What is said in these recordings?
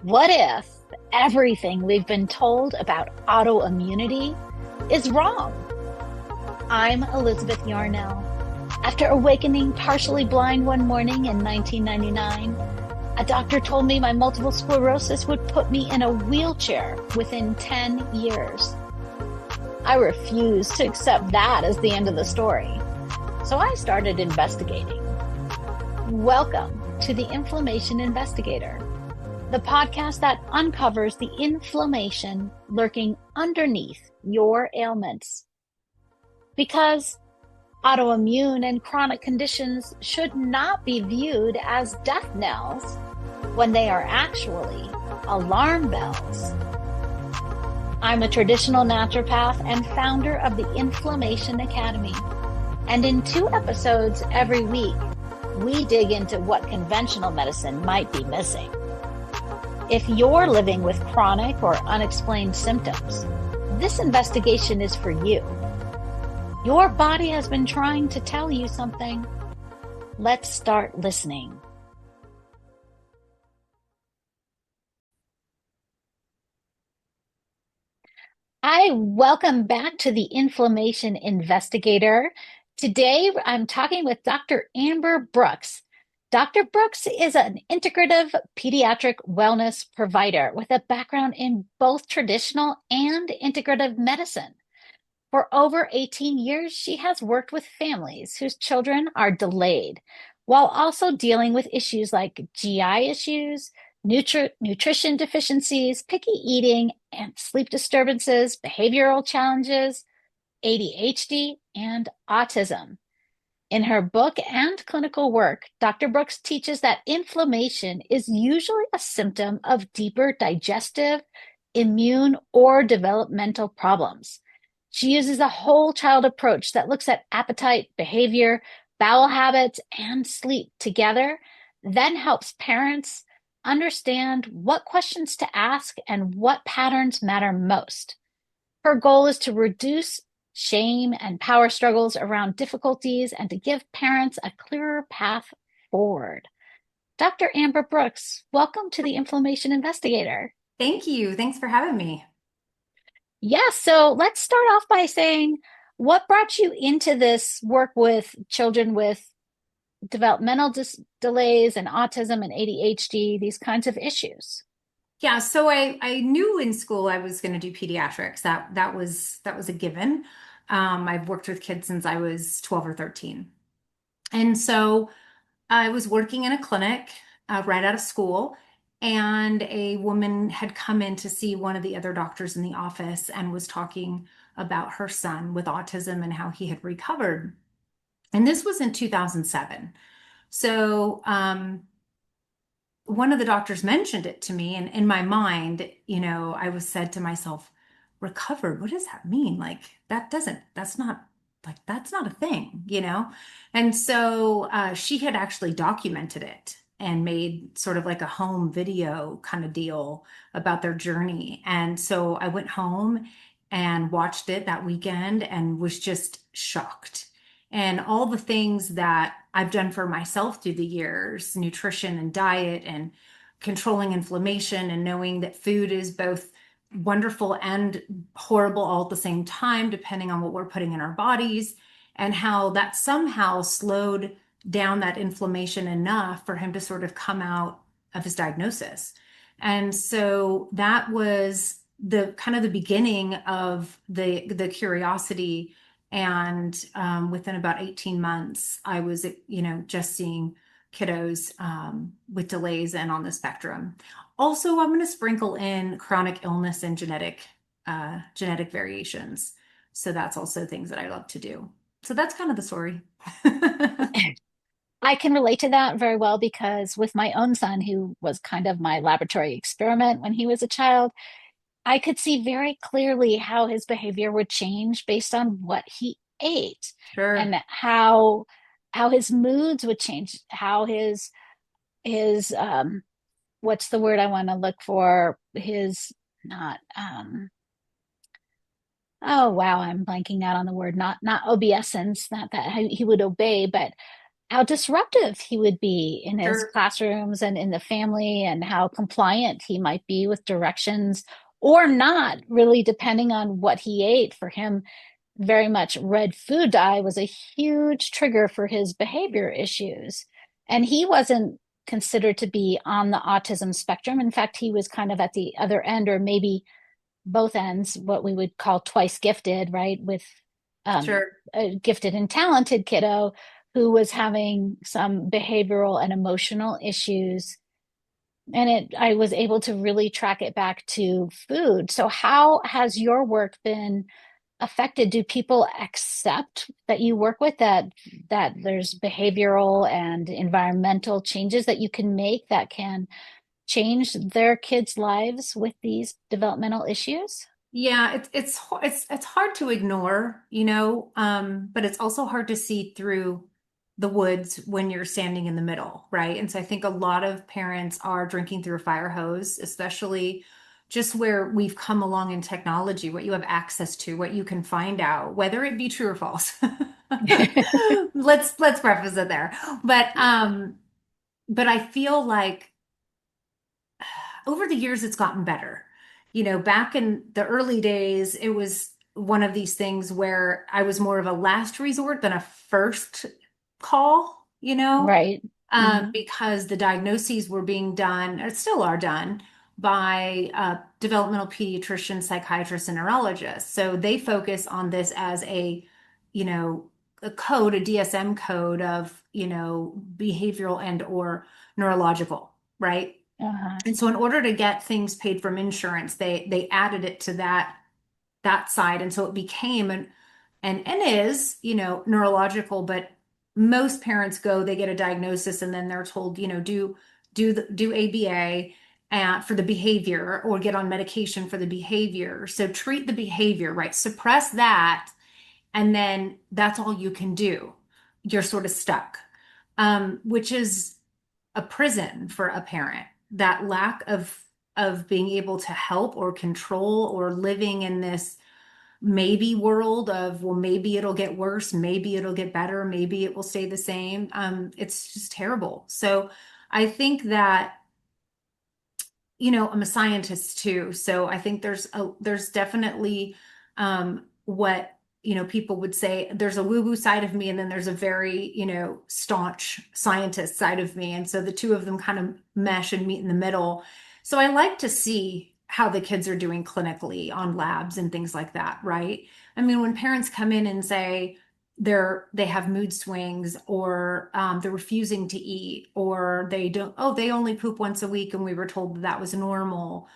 What if everything we've been told about autoimmunity is wrong? I'm Elizabeth Yarnell. After awakening partially blind one morning in 1999, a doctor told me my multiple sclerosis would put me in a wheelchair within 10 years. I refused to accept that as the end of the story, so I started investigating. Welcome to the Inflammation Investigator, the podcast that uncovers the inflammation lurking underneath your ailments. Because autoimmune and chronic conditions should not be viewed as death knells when they are actually alarm bells. I'm a traditional naturopath and founder of the Inflammation Academy. And in 2 episodes every week, we dig into what conventional medicine might be missing. If you're living with chronic or unexplained symptoms, this investigation is for you. Your body has been trying to tell you something. Let's start listening. Hi, welcome back to the Inflammation Investigator. Today, I'm talking with Dr. Amber Brooks. Dr. Brooks is an integrative pediatric wellness provider with a background in both traditional and integrative medicine. For over 18 years, she has worked with families whose children are delayed, while also dealing with issues like GI issues, nutrition deficiencies, picky eating, and sleep disturbances, behavioral challenges, ADHD, and autism. In her book and clinical work, Dr. Brooks teaches that inflammation is usually a symptom of deeper digestive, immune, or developmental problems. She uses a whole child approach that looks at appetite, behavior, bowel habits, and sleep together, then helps parents understand what questions to ask and what patterns matter most. Her goal is to reduce shame and power struggles around difficulties and to give parents a clearer path forward. Dr. Amber Brooks, welcome to the Inflammation Investigator. Thank you. Thanks for having me. Yes, so let's start off by saying what brought you into this work with children with developmental delays and autism and ADHD, these kinds of issues? Yeah, so I knew in school I was going to do pediatrics. That was a given. I've worked with kids since I was 12 or 13. And so I was working in a clinic right out of school, and a woman had come in to see one of the other doctors in the office and was talking about her son with autism and how he had recovered. And this was in 2007. So one of the doctors mentioned it to me, and in my mind, I was said to myself, recovered, what does that mean? Like, that's not a thing. And so she had actually documented it and made sort of like a home video kind of deal about their journey. And so I went home and watched it that weekend and was just shocked. And all the things that I've done for myself through the years, nutrition and diet and controlling inflammation and knowing that food is both wonderful and horrible all at the same time, depending on what we're putting in our bodies, and how that somehow slowed down that inflammation enough for him to sort of come out of his diagnosis. And so that was the kind of the beginning of the curiosity. And within about 18 months, I was, just seeing kiddos with delays and on the spectrum. Also, I'm going to sprinkle in chronic illness and genetic variations. So that's also things that I love to do. So that's kind of the story. I can relate to that very well because with my own son, who was kind of my laboratory experiment when he was a child, I could see very clearly how his behavior would change based on what he ate Sure. and how his moods would change, how his what's the word I want to look for? His not oh wow, I'm blanking out on the word, not obeisance, not that he would obey, but how disruptive he would be in his Sure. classrooms and in the family, and how compliant he might be with directions or not, really depending on what he ate. For him, very much red food dye was a huge trigger for his behavior issues. And he wasn't considered to be on the autism spectrum. In fact, he was kind of at the other end, or maybe both ends, what we would call twice gifted, right? With um, Sure. a gifted and talented kiddo who was having some behavioral and emotional issues. And I was able to really track it back to food. So, how has your work been affected? Do people accept that you work with that there's behavioral and environmental changes that you can make that can change their kids' lives with these developmental issues? Yeah, it's hard to ignore, but it's also hard to see through the woods when you're standing in the middle, right? And so I think a lot of parents are drinking through a fire hose, especially just where we've come along in technology, what you have access to, what you can find out, whether it be true or false. Let's preface it there. But I feel like over the years it's gotten better. Back in the early days, it was one of these things where I was more of a last resort than a first call, Right. Hmm. because the diagnoses were being done, or still are done, by developmental pediatricians, psychiatrists, and neurologists. So they focus on this as you know, a code, a DSM code of, behavioral and or neurological, right? Uh-huh. And so in order to get things paid from insurance, they added it to that side. And so it became and is, neurological, but most parents go, they get a diagnosis and then they're told, do ABA for the behavior or get on medication for the behavior. So treat the behavior, right? Suppress that, and then that's all you can do. You're sort of stuck, which is a prison for a parent. That lack of being able to help or control, or living in this maybe world of, well, maybe it'll get worse, maybe it'll get better, maybe it will stay the same. It's just terrible. So I think that, I'm a scientist too. So I think there's definitely what, people would say, there's a woo-woo side of me, and then there's a very, staunch scientist side of me. And so the two of them kind of mesh and meet in the middle. So I like to see how the kids are doing clinically on labs and things like that, right? I mean, when parents come in and say, they have mood swings, or they're refusing to eat, or they don't, oh, they only poop once a week and we were told that was normal,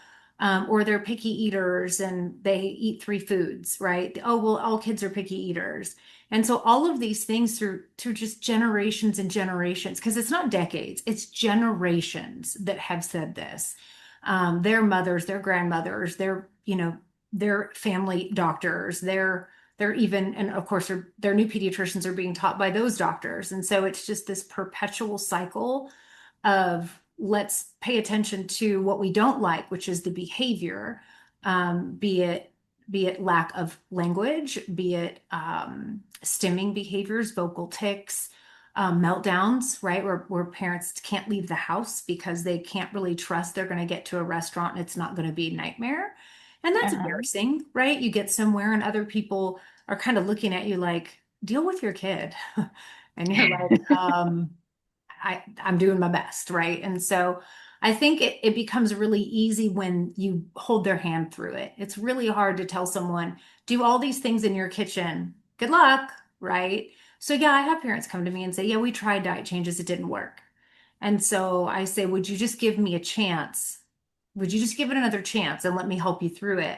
or they're picky eaters and they eat three foods, right? Oh, well, all kids are picky eaters. And so all of these things through just generations and generations, because it's not decades, it's generations that have said this. Their mothers, their grandmothers, their family doctors, they're even, and of course, their new pediatricians are being taught by those doctors. And so it's just this perpetual cycle of, let's pay attention to what we don't like, which is the behavior, be it lack of language, be it stimming behaviors, vocal tics, meltdowns, right? Where parents can't leave the house because they can't really trust they're going to get to a restaurant and it's not going to be a nightmare. And that's Uh-huh. embarrassing, right? You get somewhere and other people are kind of looking at you like, deal with your kid. And you're like, I'm doing my best, right? And so I think it becomes really easy when you hold their hand through it. It's really hard to tell someone, do all these things in your kitchen. Good luck, right? So yeah, I have parents come to me and say, yeah, we tried diet changes, it didn't work. And so I say, would you just give me a chance? Would you just give it another chance and let me help you through it?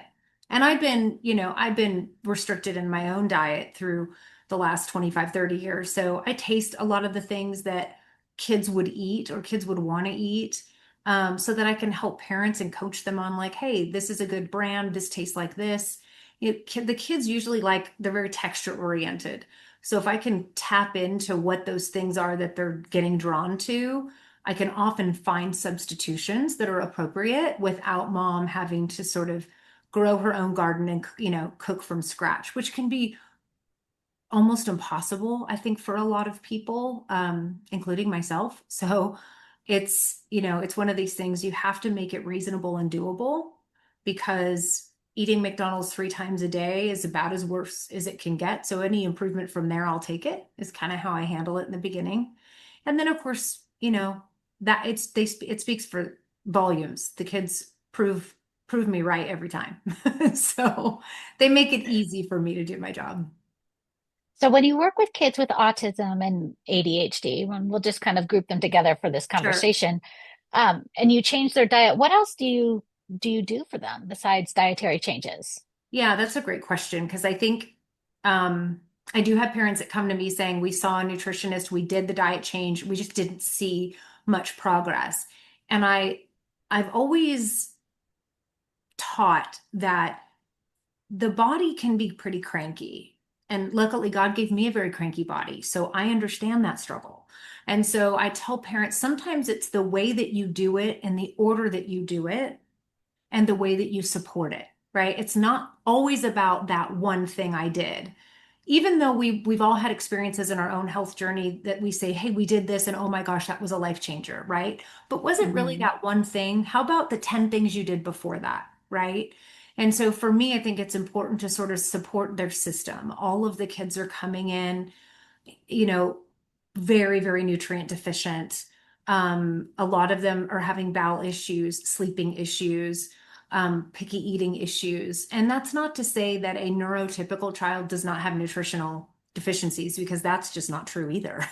And I've been restricted in my own diet through the last 25, 30 years. So I taste a lot of the things that kids would eat or kids would want to eat, so that I can help parents and coach them on, like, hey, this is a good brand. This tastes like this. The kids usually they're very texture oriented. So if I can tap into what those things are that they're getting drawn to, I can often find substitutions that are appropriate without mom having to sort of grow her own garden and, cook from scratch, which can be almost impossible, I think, for a lot of people, including myself. So it's one of these things you have to make it reasonable and doable because eating McDonald's 3 times a day is about as worse as it can get. So any improvement from there, I'll take it, is kind of how I handle it in the beginning. And then, of course, that it speaks for volumes. The kids prove me right every time. So they make it easy for me to do my job. So when you work with kids with autism and ADHD, and we'll just kind of group them together for this Sure. conversation, and you change their diet, what else do you do for them besides dietary changes? Yeah, that's a great question because I think I do have parents that come to me saying, we saw a nutritionist, we did the diet change, we just didn't see much progress. And I've always taught that the body can be pretty cranky. And luckily, God gave me a very cranky body. So I understand that struggle. And so I tell parents sometimes it's the way that you do it and the order that you do it and the way that you support it, right? It's not always about that one thing I did. Even though we've all had experiences in our own health journey that we say, hey, we did this and oh my gosh, that was a life changer, right? But was it really Hmm. that one thing? How about the 10 things you did before that, right? And so for me, I think it's important to sort of support their system. All of the kids are coming in, you know, very, very nutrient deficient. A lot of them are having bowel issues, sleeping issues, picky eating issues. And that's not to say that a neurotypical child does not have nutritional deficiencies, because that's just not true either.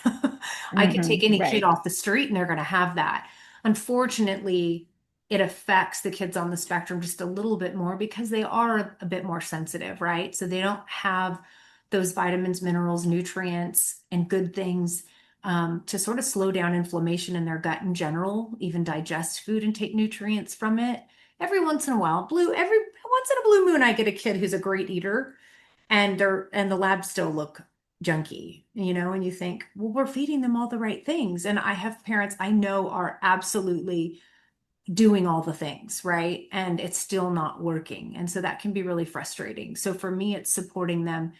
I could Hmm. take any kid Right. off the street and they're going to have that. Unfortunately, it affects the kids on the spectrum just a little bit more because they are a bit more sensitive, right? So they don't have those vitamins, minerals, nutrients, and good things to sort of slow down inflammation in their gut in general, even digest food and take nutrients from it. Every once in a while, every once in a blue moon, I get a kid who's a great eater, and the labs still look junky, and you think, well, we're feeding them all the right things. And I have parents I know are absolutely doing all the things, right? And it's still not working. And so that can be really frustrating. So for me, it's supporting them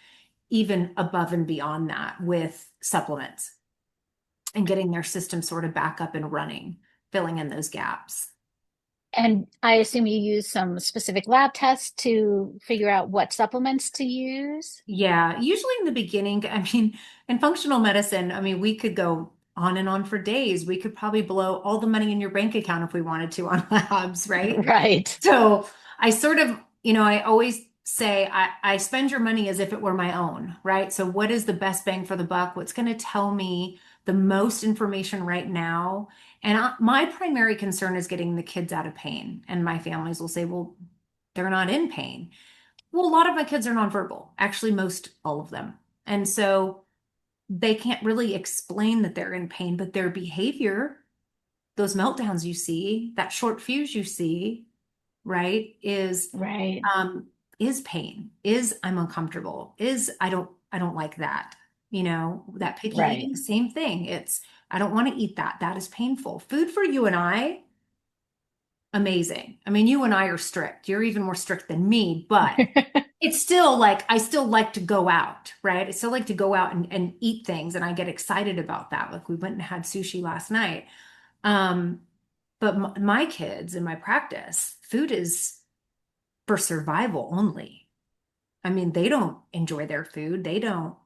even above and beyond that with supplements and getting their system sort of back up and running, filling in those gaps. And I assume you use some specific lab tests to figure out what supplements to use. Yeah, usually in the beginning, I mean, in functional medicine, I mean, we could go on and on for days. We could probably blow all the money in your bank account if we wanted to on labs, right? Right. So I sort of, I always say I spend your money as if it were my own, right? So what is the best bang for the buck? What's going to tell me the most information right now? And my primary concern is getting the kids out of pain. And my families will say, well, they're not in pain. Well, a lot of my kids are nonverbal, actually, most all of them. And so they can't really explain that they're in pain, but their behavior, those meltdowns you see, that short fuse you see, right, Right. um is pain, is I'm uncomfortable, is I don't like that. That picky Right. eating, same thing. It's I don't want to eat that. That is painful. Food for you and I, amazing. I mean, you and I are strict. You're even more strict than me, but it's still like I still like to go out, right? I still like to go out and eat things, and I get excited about that. Like we went and had sushi last night. Um, but my kids in my practice, food is for survival only. I mean, they don't enjoy their food. They don't,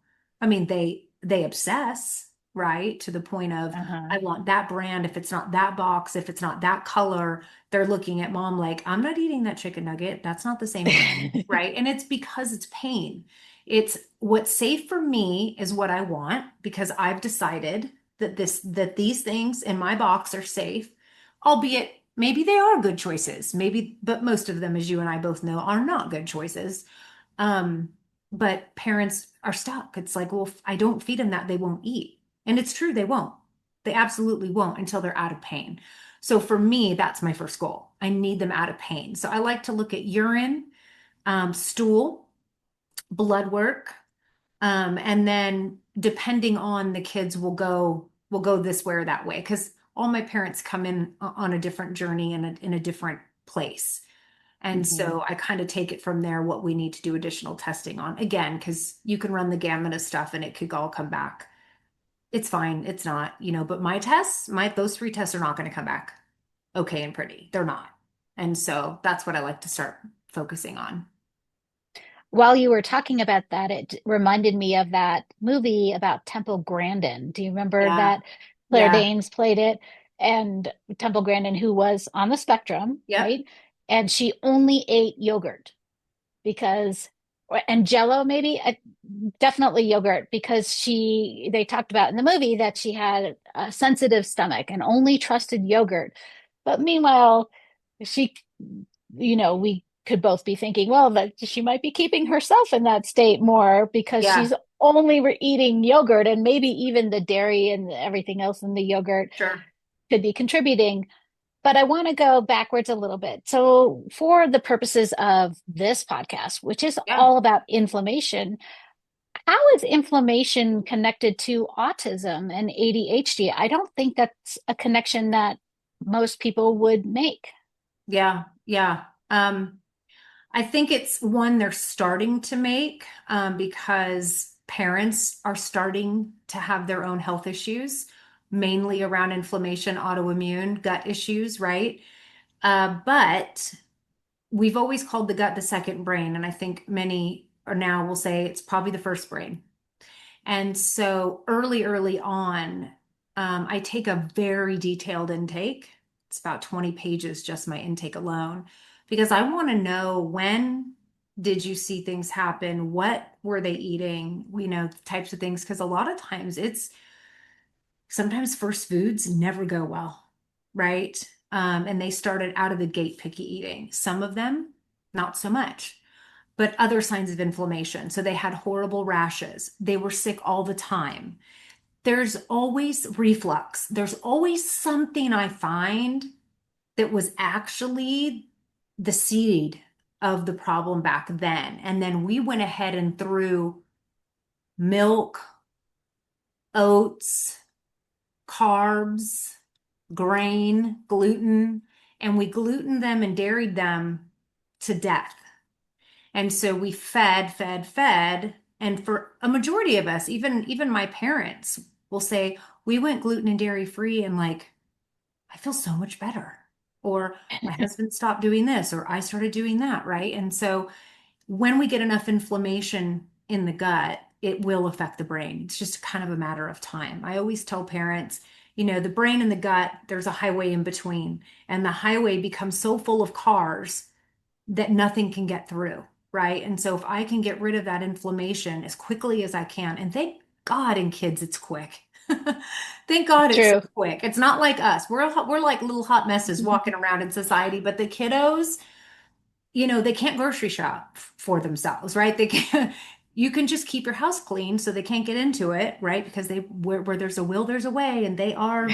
I mean, they obsess, right? To the point of Uh-huh. I want that brand. If it's not that box, if it's not that color, they're looking at mom like, I'm not eating that chicken nugget. That's not the same brand, right? And it's because it's pain. It's what's safe for me is what I want because I've decided that these things in my box are safe, albeit maybe they are good choices. Maybe, but most of them, as you and I both know, are not good choices. um, but parents are stuck. It's like, well, if I don't feed them that, they won't eat. And it's true, they won't. They absolutely won't until they're out of pain. So for me, that's my first goal. I need them out of pain. So I like to look at urine, stool, blood work, and then depending on the kids, will go this way or that way. Because all my parents come in on a different journey and in a different place. And Mhm. so I kind of take it from there, what we need to do additional testing on. Again, because you can run the gamut of stuff and it could all come back. It's fine. It's not, but my tests, those three tests are not going to come back okay and pretty. They're not. And so that's what I like to start focusing on. While you were talking about that, it reminded me of that movie about Temple Grandin. Do you remember Yeah. that? Claire Yeah. Danes played it, and Temple Grandin, who was on the spectrum, Yep. right? And she only ate yogurt because, and Jello maybe, definitely yogurt because they talked about in the movie that she had a sensitive stomach and only trusted yogurt. But meanwhile, she, we could both be thinking, well, that she might be keeping herself in that state more because Yeah. she's only eating yogurt, and maybe even the dairy and everything else in the yogurt Sure. could be contributing. But I want to go backwards a little bit. So, for the purposes of this podcast, which is Yeah. all about inflammation, how is inflammation connected to autism and ADHD? I don't think that's a connection that most people would make. Yeah. Yeah. I think it's one they're starting to make because parents are starting to have their own health issues, mainly around inflammation, autoimmune, gut issues, right? But we've always called the gut the second brain, and I think many are now will say it's probably the first brain. And so early on, I take a very detailed intake. It's about 20 pages, just my intake alone, because I want to know when did you see things happen? What were they eating? Types of things. Because a lot of times sometimes first foods never go well, right? And they started out of the gate picky eating. Some of them, not so much, but other signs of inflammation. So they had horrible rashes. They were sick all the time. There's always reflux. There's always something I find that was actually the seed of the problem back then. And then we went ahead and threw milk, oats, carbs, grain, gluten, and we glutened them and dairied them to death. And so we fed. And for a majority of us, even my parents will say, we went gluten and dairy free and like, I feel so much better. Or my husband stopped doing this, or I started doing that, right? And so when we get enough inflammation in the gut, it will affect the brain. It's just kind of a matter of time. I always tell parents, the brain and the gut, there's a highway in between, and the highway becomes so full of cars that nothing can get through, right? And so if I can get rid of that inflammation as quickly as I can, and thank God in kids it's quick. Thank God it's so True. quick. It's not like us. We're like little hot messes walking around in society, but the kiddos, they can't grocery shop for themselves, right? They can't. You can just keep your house clean so they can't get into it, right? Because where there's a will, there's a way, and they are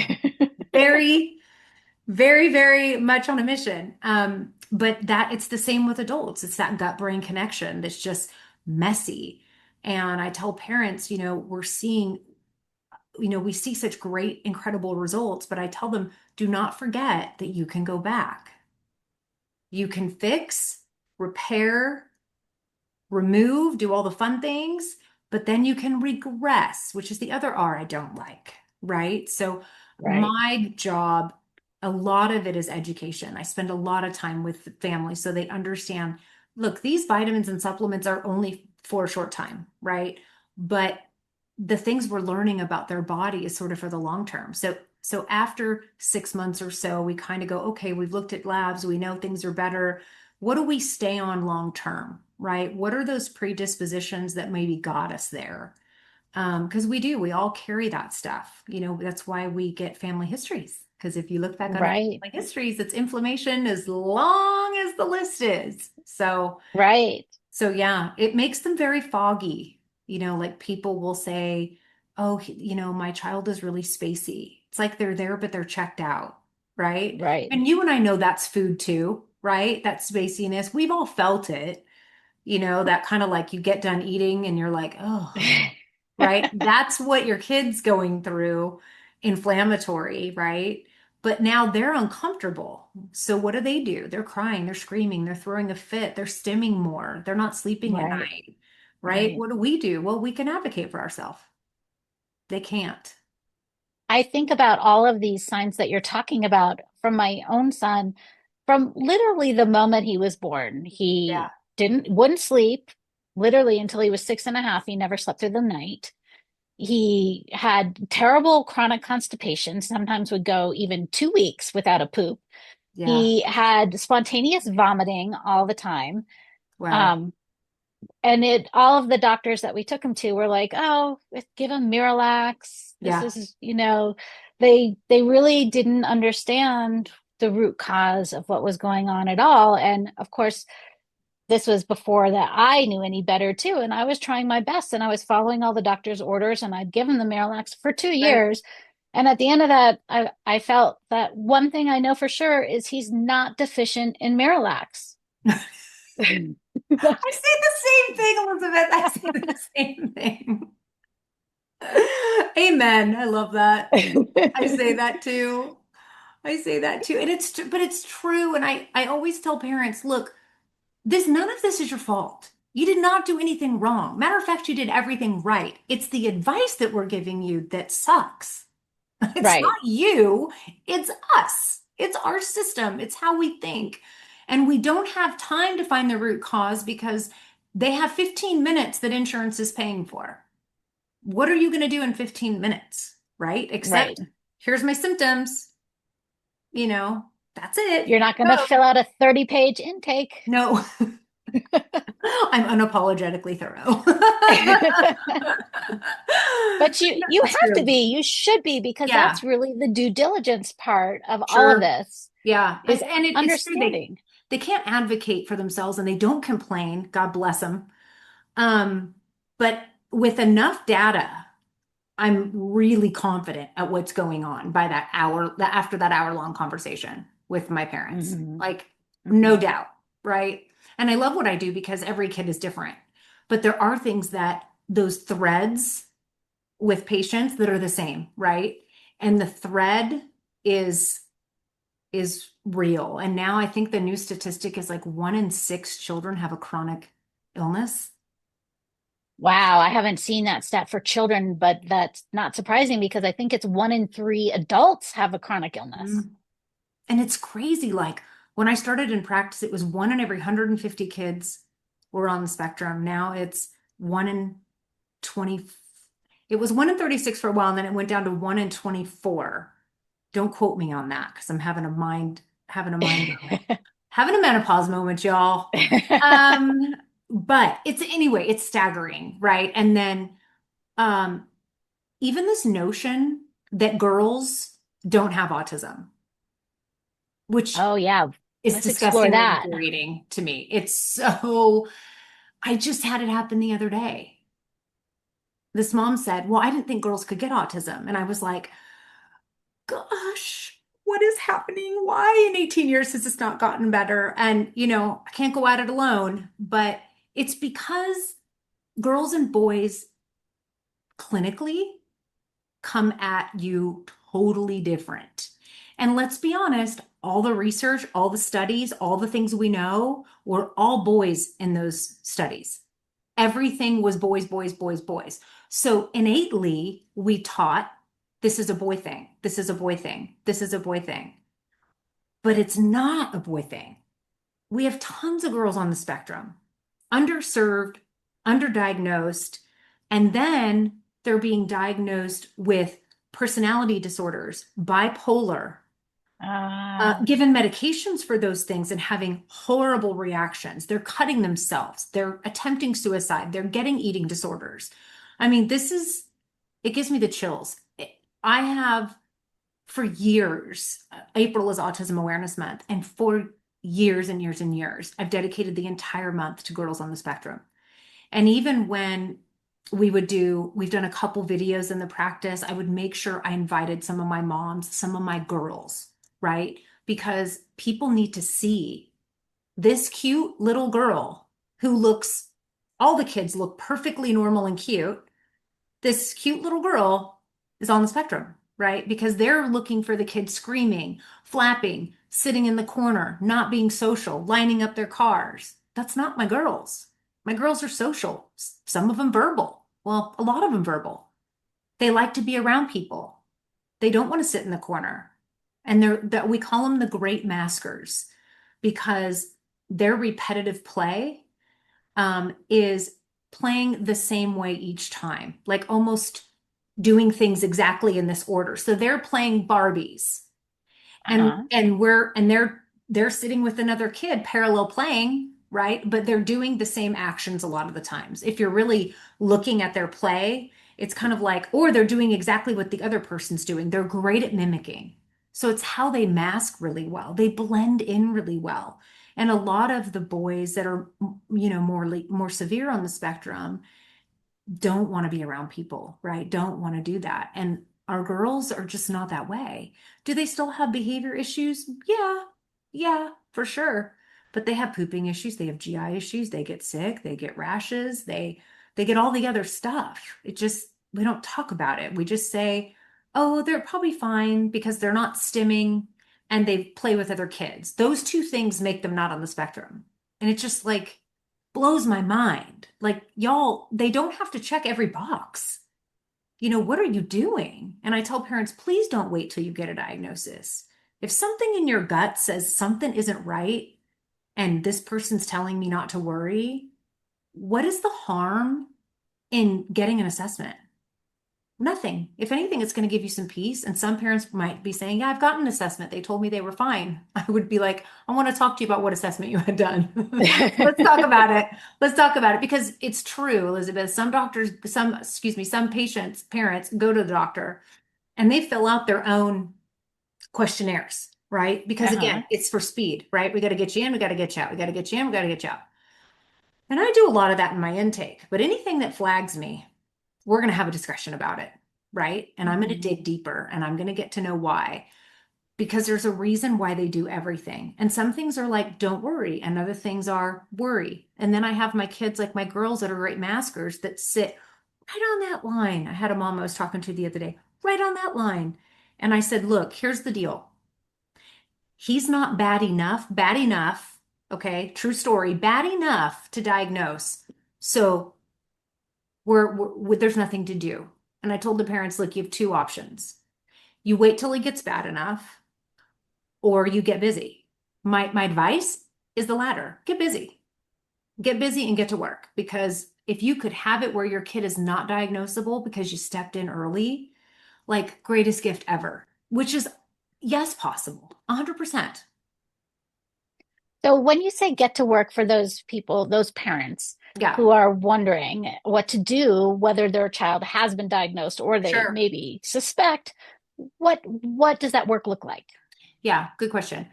very very, very much on a mission. But that it's the same with adults. It's that gut brain connection that's just messy. And I tell parents, we see such great, incredible results, but I tell them, do not forget that you can go back. You can fix, repair, remove, do all the fun things, but then you can regress, which is the other R I don't like, right? So Right. my job, a lot of it is education. I spend a lot of time with families so they understand, look, these vitamins and supplements are only for a short time, right? But the things we're learning about their body is sort of for the long term. So after 6 months or so, we kind of go, okay, we've looked at labs, we know things are better. What do we stay on long term, right? What are those predispositions that maybe got us there? Because we all carry that stuff. That's why we get family histories. Because if you look back on Right. family histories, it's inflammation as long as the list is. Right. So yeah, it makes them very foggy. Like people will say, oh, my child is really spacey. It's like they're there, but they're checked out, right? Right. And you and I know that's food too, right? That spaciness. We've all felt it, that kind of like you get done eating and you're like, oh, right? That's what your kid's going through, inflammatory, right? but now they're uncomfortable. So what do? They're crying, they're screaming, they're throwing a fit, they're stimming more, they're not sleeping at Right. night, right? Right. What do we do? Well, we can advocate for ourselves. They can't. I think about all of these signs that you're talking about from my own son from literally the moment he was born. Yeah. He wouldn't sleep literally until he was 6.5. He never slept through the night. He had terrible chronic constipation, sometimes would go even 2 weeks without a poop. Yeah. He had spontaneous vomiting all the time. Wow. Um, and all of the doctors that we took him to were like, oh, give him Miralax. This Yeah. is, they really didn't understand the root cause of what was going on at all. And of course, this was before that I knew any better too. And I was trying my best and I was following all the doctor's orders and I'd given the Miralax for two Right. years. And at the end of that, I felt that one thing I know for sure is he's not deficient in Miralax. I say the same thing, Elizabeth. I say the same thing. Amen. I love that. I say that too. I say that too. And but it's true. And I always tell parents, look, none of this is your fault. You did not do anything wrong. Matter of fact, you did everything right. It's the advice that we're giving you that sucks. It's Right, not you, it's us. It's our system. It's how we think. And we don't have time to find the root cause because they have 15 minutes that insurance is paying for. What are you going to do in 15 minutes? Right? right. Except here's my symptoms, you know, that's it. You're not going to Go. fill out a 30-page intake. No, I'm unapologetically thorough. But you That's have to true. be, you should be, because Yeah, that's really the due diligence part of all of sure. this Yeah. is And it's true. understanding. They can't advocate for themselves and they don't complain. God bless them. Um, but with enough data, I'm really confident at what's going on by after that hour long conversation with my parents. Hmm. Like, no Hmm. doubt, right? And I love what I do because every kid is different. But there are things that those threads with patients that are the same, right? And the thread is is real. And now I think the new statistic is like 1 in 6 children have a chronic illness. Wow, I haven't seen that stat for children, but that's not surprising because I think it's 1 in 3 adults have a chronic illness. Mm. And it's crazy. Like when I started in practice, it was 1 in every 150 kids were on the spectrum. Now it's 1 in 20. It was 1 in 36 for a while, and then it went down to 1 in 24. Don't quote me on that because I'm having a mind moment. Having a menopause moment, y'all. Um, but it's staggering, right? And then um even this notion that girls don't have autism, which Oh, yeah. is Let's explore disgustingly that. infuriating to me. I just had it happen the other day. This mom said, well, I didn't think girls could get autism. And I was like, gosh, what is happening? Why in 18 years has this not gotten better? And, I can't go at it alone, but it's because girls and boys clinically come at you totally different. And let's be honest, all the research, all the studies, all the things we know were all boys in those studies. Everything was boys, boys, boys, boys. So innately, we taught this is a boy thing. This is a boy thing. This is a boy thing. But it's not a boy thing. We have tons of girls on the spectrum, underserved, underdiagnosed, and then they're being diagnosed with personality disorders, bipolar, Ah, given medications for those things and having horrible reactions. They're cutting themselves, they're attempting suicide, they're getting eating disorders. I mean, it gives me the chills. I have for years, April is Autism Awareness Month, and for years and years and years, I've dedicated the entire month to girls on the spectrum. And even when we've done a couple videos in the practice, I would make sure I invited some of my moms, some of my girls, right? Because people need to see this cute little girl all the kids look perfectly normal and cute. This cute little girl is on the spectrum. right? Because they're looking for the kids screaming, flapping, sitting in the corner, not being social, lining up their cars. That's not my girls. My girls are social, some of them verbal. Well, a lot of them verbal. They like to be around people. They don't want to sit in the corner. And they're that we call them the great maskers because their repetitive play is playing the same way each time, like almost doing things exactly in this order. So they're playing Barbies Uh-huh. and they're sitting with another kid parallel playing, right? But they're doing the same actions a lot of the times. If you're really looking at their play, it's kind of like, or they're doing exactly what the other person's doing. They're great at mimicking. So it's how they mask really well. They blend in really well. And a lot of the boys that are, more severe on the spectrum don't want to be around people, right? Don't want to do that. And our girls are just not that way. Do they still have behavior issues? Yeah, yeah, for sure. But they have pooping issues, they have GI issues, they get sick, they get rashes, they get all the other stuff. It just we don't talk about it. We just say, "Oh, they're probably fine because they're not stimming and they play with other kids." Those two things make them not on the spectrum. And it's just like blows my mind. Like, y'all, they don't have to check every box. What are you doing? And I tell parents, please don't wait till you get a diagnosis. If something in your gut says something isn't right and this person's telling me not to worry, what is the harm in getting an assessment? Nothing. If anything, it's going to give you some peace. And some parents might be saying, yeah, I've gotten an assessment. They told me they were fine. I would be like, I want to talk to you about what assessment you had done. Let's talk about it. Let's talk about it because it's true, Elizabeth. Some doctors, excuse me, some patients, parents go to the doctor and they fill out their own questionnaires, right? Because Uh-huh. again, it's for speed, right? We got to get you in, we got to get you out. We got to get you in, we got to get you out. And I do a lot of that in my intake, but anything that flags me, we're going to have a discussion about it, right? And I'm going to Mhm. dig deeper and I'm going to get to know why, because there's a reason why they do everything. And some things are like, don't worry, and other things are worry. And then I have my kids, like my girls that are great maskers that sit right on that line. I had a mom I was talking to the other day, right on that line. And I said, look, here's the deal. He's not bad enough, okay, true story, bad enough to diagnose. So there's nothing to do. And I told the parents, look, you have two options. You wait till he gets bad enough, or you get busy. My advice is the latter. Get busy. Get busy and get to work. Because if you could have it where your kid is not diagnosable because you stepped in early, like greatest gift ever, which is yes, possible, 100%. So when you say get to work for those people, those parents Yeah, who are wondering what to do, whether their child has been diagnosed or they sure. maybe suspect, what does that work look like? Yeah, good question.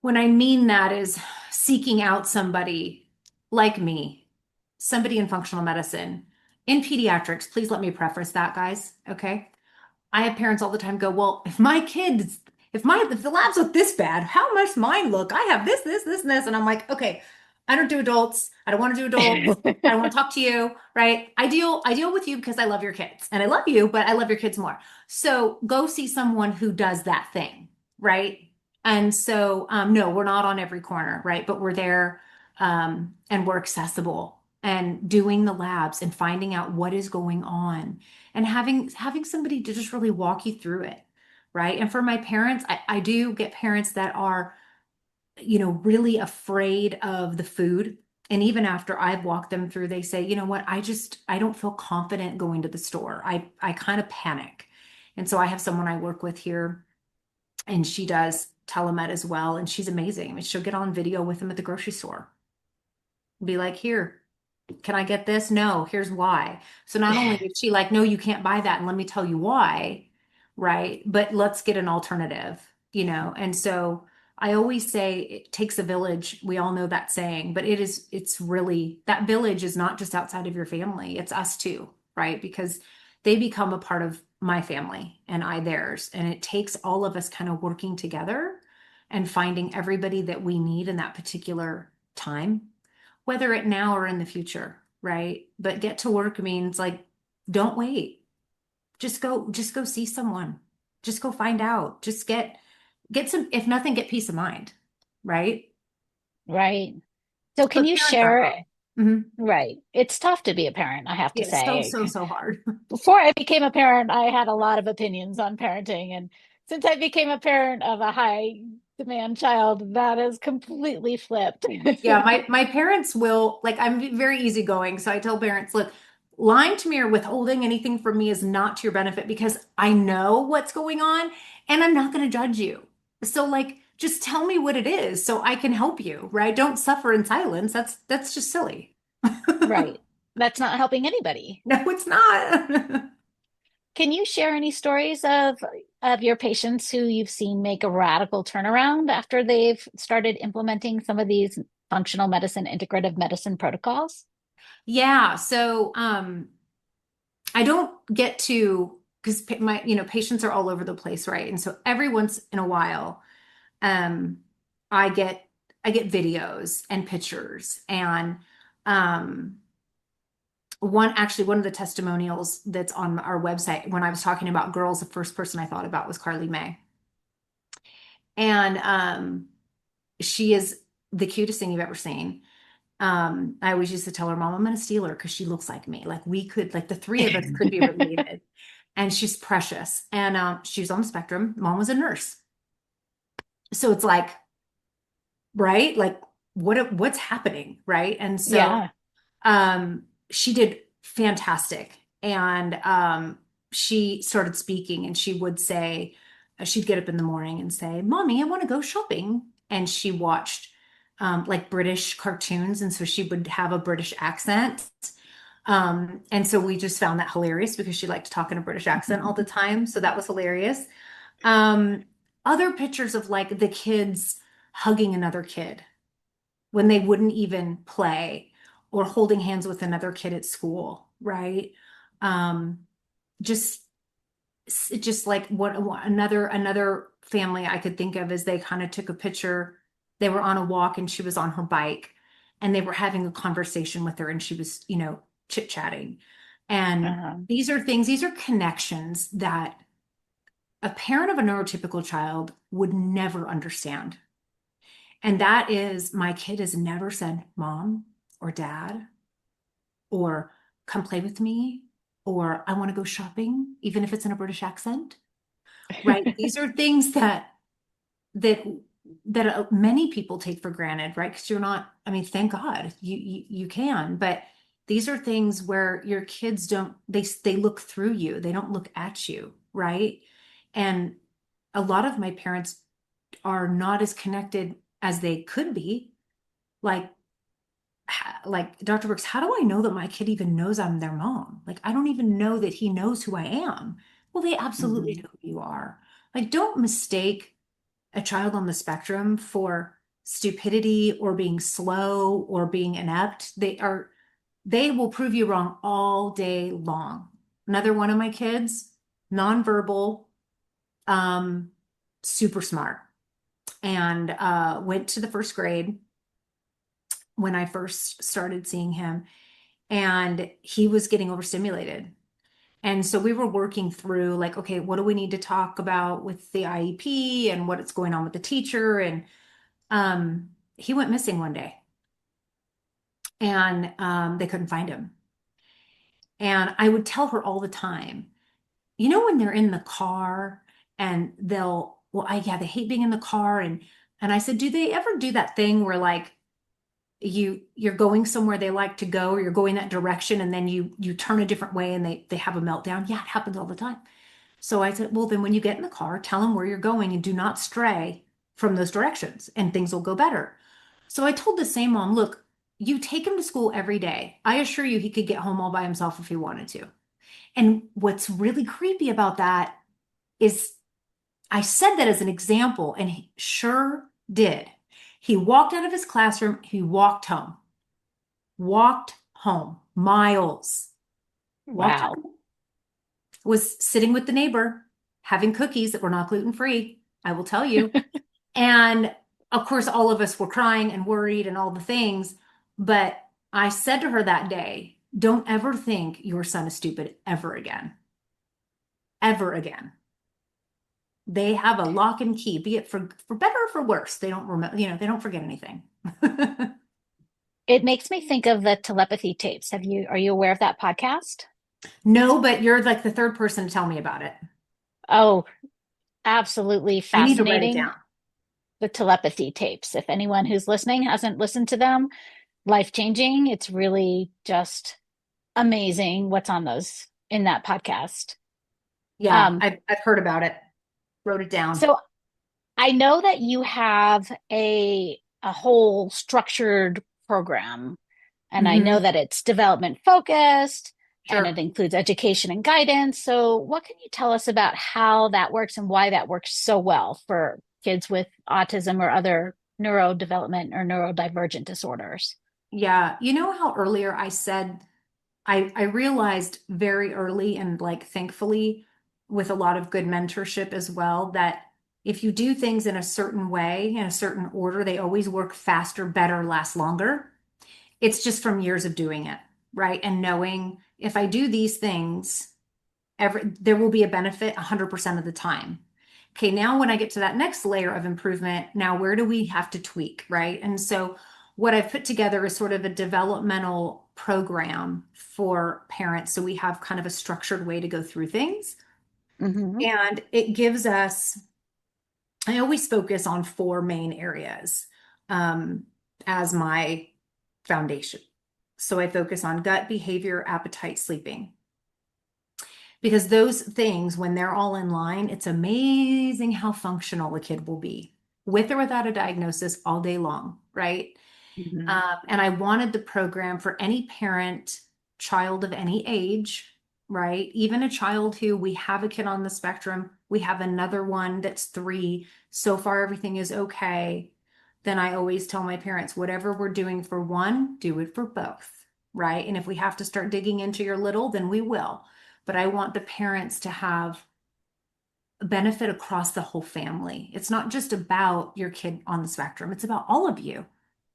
When I mean that is seeking out somebody like me, somebody in functional medicine, in pediatrics. Please let me preface that, guys. Okay. I have parents all the time go, well, if the labs look this bad, how must mine look? I have this, and this. And I'm like, okay, I don't do adults. I don't want to do adults. I don't want to talk to you, right? I deal with you because I love your kids and I love you, but I love your kids more. So go see someone who does that thing, right? And so, no, we're not on every corner, right? But we're there, and we're accessible and doing the labs and finding out what is going on and having somebody to just really walk you through it, right? And for my parents, I do get parents that are, really afraid of the food. And even after I've walked them through, they say, you know what, I don't feel confident going to the store. I kind of panic. And so I have someone I work with here, and she does telemed as well, and she's amazing. I mean, she'll get on video with them at the grocery store, be like, here, can I get this? No, here's why. So not only is she like, no, you can't buy that, and let me tell you why, right? But let's get an alternative, And so I always say it takes a village. We all know that saying, but it's really that village is not just outside of your family, it's us too, right? Because they become a part of my family and I theirs. And it takes all of us kind of working together and finding everybody that we need in that particular time, whether it now or in the future, right? But get to work means like, don't wait. Just go see someone. Just go find out. Just get some, if nothing, get peace of mind, right? Right. So can But you parents are share? hard. Mhm. Right. It's tough to be a parent, I have to Yeah, so, say. so, so hard. Before I became a parent, I had a lot of opinions on parenting. And since I became a parent of a high demand child, that has completely flipped. Yeah, my parents will like I'm very easygoing, so I tell parents, look, lying to me or withholding anything from me is not to your benefit because I know what's going on and I'm not going to judge you. So like just tell me what it is so I can help you, right? Don't suffer in silence. That's just silly. Right. That's not helping anybody. No, it's not. Can you share any stories of your patients who you've seen make a radical turnaround after they've started implementing some of these functional medicine, integrative medicine protocols? Yeah, so I don't get to because my patients are all over the place, right? And so every once in a while, um, I get I get videos and pictures and um, one of the testimonials that's on our website when I was talking about girls, the first person I thought about was Carly May, and she is the cutest thing you've ever seen. I always used to tell her, Mom, I'm gonna steal her because she looks like me. Like we could, like the three of us could be related. And she's precious. And she's on the spectrum. Mom was a nurse. So it's like, right? Like what's happening, right? And so Yeah. she did fantastic. And she started speaking and she would say, she'd get up in the morning and say, Mommy, I want to go shopping. And she watched like British cartoons. And so she would have a British accent. And so we just found that hilarious because she liked to talk in a British accent all the time. So that was hilarious. Um, Other pictures of like the kids hugging another kid when they wouldn't even play or holding hands with another kid at school, right? Um, just just like what another family I could think of is they kind of took a picture. They were on a walk and she was on her bike and they were having a conversation with her and she was, chit-chatting. And Uh-huh. these are connections that a parent of a neurotypical child would never understand. And that is my kid has never said mom or dad or come play with me or I want to go shopping, even if it's in a British accent, right? These are things that that many people take for granted, right? Because you're not, I mean, thank God you can, but these are things where your kids don't they look through you. They don't look at you, right? And a lot of my parents are not as connected as they could be. Like like Dr. Brooks, how do I know that my kid even knows I'm their mom? Like I don't even know that he knows who I am. Well, they absolutely Mhm. know who you are. Like don't mistake a child on the spectrum for stupidity or being slow or being inept. They will prove you wrong all day long. Another one of my kids, nonverbal, um, super smart, and went to the first grade when I first started seeing him, and he was getting overstimulated. And so we were working through like, okay, what do we need to talk about with the IEP and what's going on with the teacher? And he went missing one day and they couldn't find him. And I would tell her all the time, when they're in the car and yeah, they hate being in the car. And I said, do they ever do that thing where like you're going somewhere they like to go or you're going that direction and then you turn a different way and they have a meltdown? Yeah, it happens all the time. So I said, well, then when you get in the car, tell them where you're going and do not stray from those directions and things will go better. So I told the same mom, look, you take him to school every day. I assure you he could get home all by himself if he wanted to. And what's really creepy about that is I said that as an example, and he sure did. He walked out of his classroom, he walked home, miles, walked Wow. home, was sitting with the neighbor, having cookies that were not gluten free, I will tell you. And of course, all of us were crying and worried and all the things. But I said to her that day, don't ever think your son is stupid ever again, ever again. They have a lock and key, be it for better or for worse. They don't remember, they don't forget anything. It makes me think of the telepathy tapes. Are you aware of that podcast? No, but you're like the third person to tell me about it. Oh, absolutely I need to write it fascinating. down. The telepathy tapes. If anyone who's listening hasn't listened to them, life-changing. It's really just amazing what's on those in that podcast. Yeah, Um, I've heard about it. Wrote it down. so I know that you have a whole structured program, and I know Hmm. that it's development focused and it Sure. includes education and guidance. So what can you tell us about how that works and why that works so well for kids with autism or other neurodevelopment or neurodivergent disorders? Yeah. You know how earlier I said I realized very early and like thankfully with a lot of good mentorship as well that if you do things in a certain way, in a certain order, they always work faster, better, last longer. It's just from years of doing it, right? And knowing if I do these things, there will be a benefit 100% of the time. Okay, now when I get to that next layer of improvement, now where do we have to tweak, right? And so what I've put together is sort of a developmental program for parents. So we have kind of a structured way to go through things. Hmm. And it gives us, I always focus on four main areas um, as my foundation. So I focus on gut, behavior, appetite, sleeping. Because those things, when they're all in line, it's amazing how functional a kid will be with or without a diagnosis all day long, right? Hmm. And I wanted the program for any parent, child of any age, right? Even a child who we have a kid on the spectrum, we have another one that's 3. So far, everything is okay. Then I always tell my parents, whatever we're doing for one, do it for both, right? And if we have to start digging into your little, then we will. But I want the parents to have benefit across the whole family. It's not just about your kid on the spectrum, it's about all of you,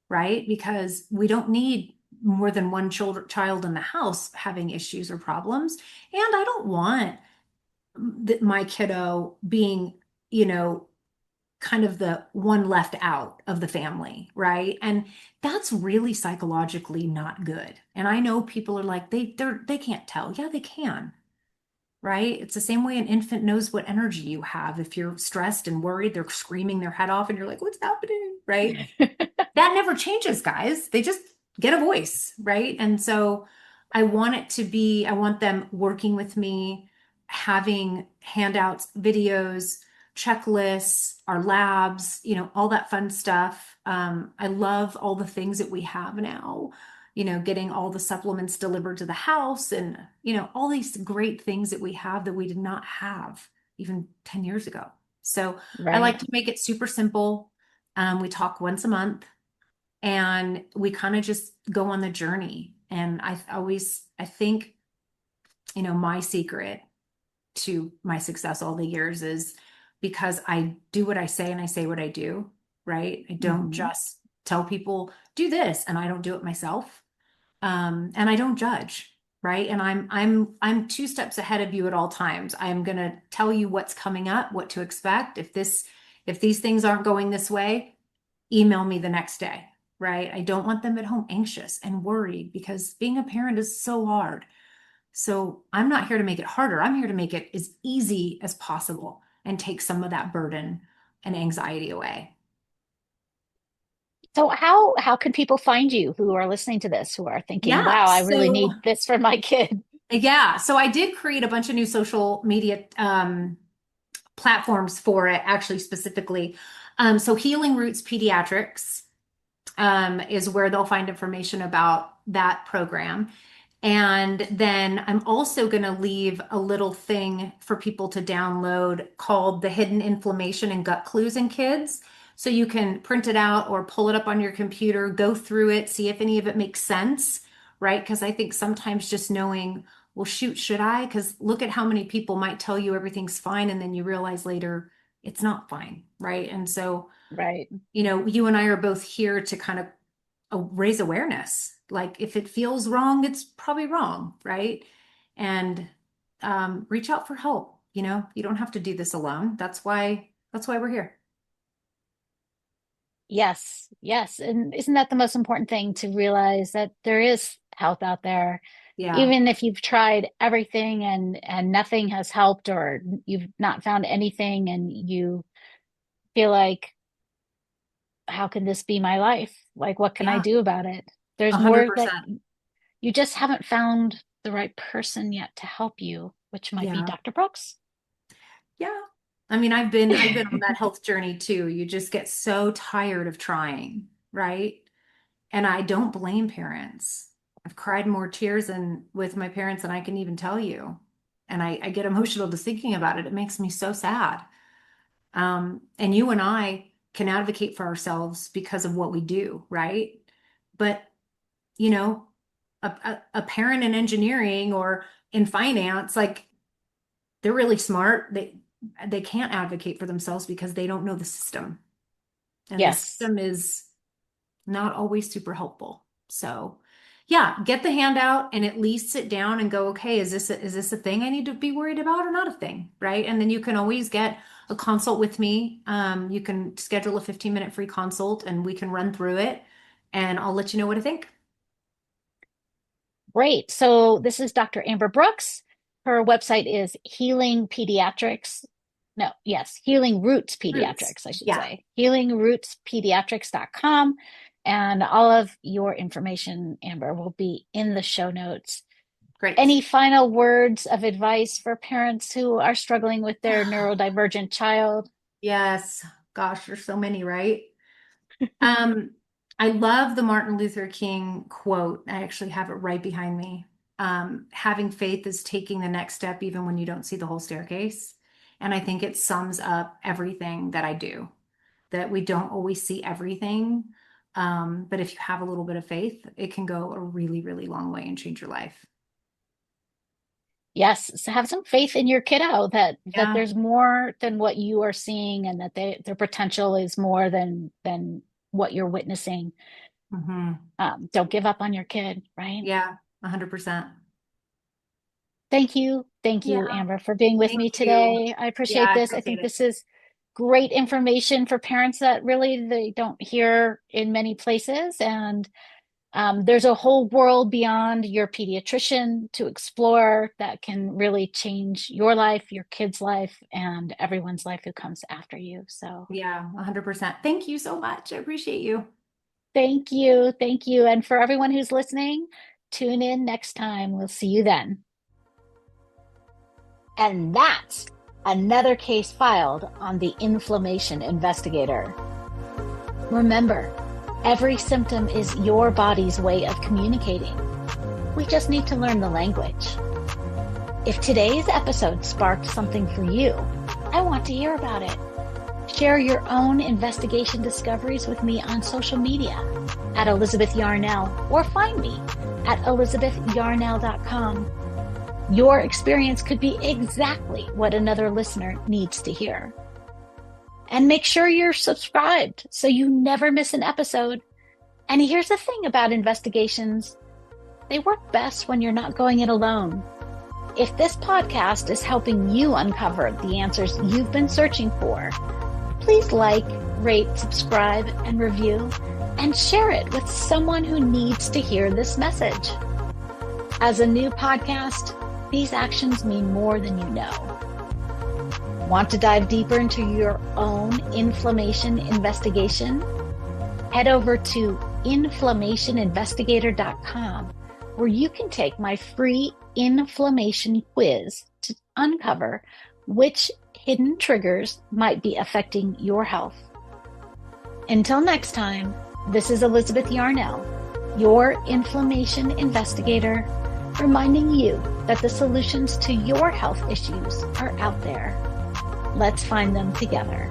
right? Because we don't need more than one child in the house having issues or problems. And I don't want my kiddo being, you know, kind of the one left out of the family, right? And that's really psychologically not good. And I know people are like, they can't tell. Yeah, they can, right? It's the same way an infant knows what energy you have. If you're stressed and worried, they're screaming their head off and you're like, what's happening? Right? That never changes, guys. They just get a voice, right? And so I want them working with me, having handouts, videos, checklists, our labs, all that fun stuff. I love all the things that we have now, getting all the supplements delivered to the house and, all these great things that we have that we did not have even 10 years ago. So I like Right. to make it super simple. We talk once a month and we kind of just go on the journey. And I think, my secret to my success all the years is because I do what I say and I say what I do, right? I don't Hmm. just tell people do this and I don't do it myself. And I don't judge, right? And I'm 2 steps ahead of you at all times. I'm gonna tell you what's coming up, what to expect. If these things aren't going this way, email me the next day, right? I don't want them at home anxious and worried because being a parent is so hard. So I'm not here to make it harder. I'm here to make it as easy as possible and take some of that burden and anxiety away. So how can people find you who are listening to this, who are thinking, Yeah. wow, I really So need this for my kid? yeah. So I did create a bunch of new social media platforms for it, actually specifically. So Healing Roots Pediatrics is where they'll find information about that program. And then I'm also going to leave a little thing for people to download called the Hidden Inflammation and Gut Clues in Kids. So you can print it out or pull it up on your computer, go through it, see if any of it makes sense, right? Because I think sometimes just knowing, well, shoot, should I? Because look at how many people might tell you everything's fine and then you realize later it's not fine, right? And so, Right. you and I are both here to kind of raise awareness. Like if it feels wrong, it's probably wrong, right? And reach out for help. you don't have to do this alone. That's why we're here. Yes, yes. And isn't that the most important thing to realize that there is help out there, Yeah. even if you've tried everything and nothing has helped or you've not found anything and you feel like, how can this be my life? Like, what can I Yeah. do about it? A There's hundred more that percent. you just haven't found the right person yet to help you, which might be Yeah. Dr. Brooks. Yeah. I mean, I've been on that health journey too. You just get so tired of trying, right? And I don't blame parents. I've cried more tears with my parents than I can even tell you. And I get emotional just thinking about it. It makes me so sad. And you and I can advocate for ourselves because of what we do, right? But, you know, a parent in engineering or in finance, like they're really smart. They can't advocate for themselves because they don't know the system. And the Yes. system is not always super helpful. So, yeah, get the handout and at least sit down and go, okay, is this a thing I need to be worried about or not a thing, right? And then you can always get a consult with me. You can schedule a 15-minute free consult and we can run through it and I'll let you know what I think. Great. So this is Dr. Amber Brooks. Her website is Healing Pediatrics. No, yes, Healing Roots Roots. Pediatrics, I should Yeah, say. HealingRootsPediatrics.com. And all of your information, Amber, will be in the show notes. great. Any final words of advice for parents who are struggling with their neurodivergent child? Yes. Gosh, there's so many, right? Um, I love the Martin Luther King quote. I actually have it right behind me. Having faith is taking the next step even when you don't see the whole staircase. And I think it sums up everything that I do, that we don't always see everything. But if you have a little bit of faith, it can go a really, really long way and change your life. Yes, so have some faith in your kiddo that Yeah. there's more than what you are seeing and that their potential is more than what you're witnessing. Hmm. Don't give up on your kid, right? Yeah, 100%. Thank Yeah, you, Amber, for being with thank me you. today. I Yeah, appreciate I this. I appreciate think it. this is great information for parents that really they don't hear in many places. And there's a whole world beyond your pediatrician to explore that can really change your life, your kid's life, and everyone's life who comes after you. So Yeah, 100%. Thank you so much. I appreciate you. thank you. Thank you. And for everyone who's listening, tune in next time. We'll see you then. And that's another case filed on the Inflammation Investigator. Remember, every symptom is your body's way of communicating. We just need to learn the language. If today's episode sparked something for you, I want to hear about it. Share your own investigation discoveries with me on social media at Elizabeth Yarnell or find me at elizabethyarnell.com. Your experience could be exactly what another listener needs to hear. And make sure you're subscribed so you never miss an episode. And here's the thing about investigations. They work best when you're not going it alone. If this podcast is helping you uncover the answers you've been searching for, please like, rate, subscribe, and review, and share it with someone who needs to hear this message. As a new podcast, these actions mean more than you know. Want to dive deeper into your own inflammation investigation? Head over to inflammationinvestigator.com, where you can take my free inflammation quiz to uncover which hidden triggers might be affecting your health. Until next time, this is Elizabeth Yarnell, your inflammation investigator, reminding you that the solutions to your health issues are out there. Let's find them together.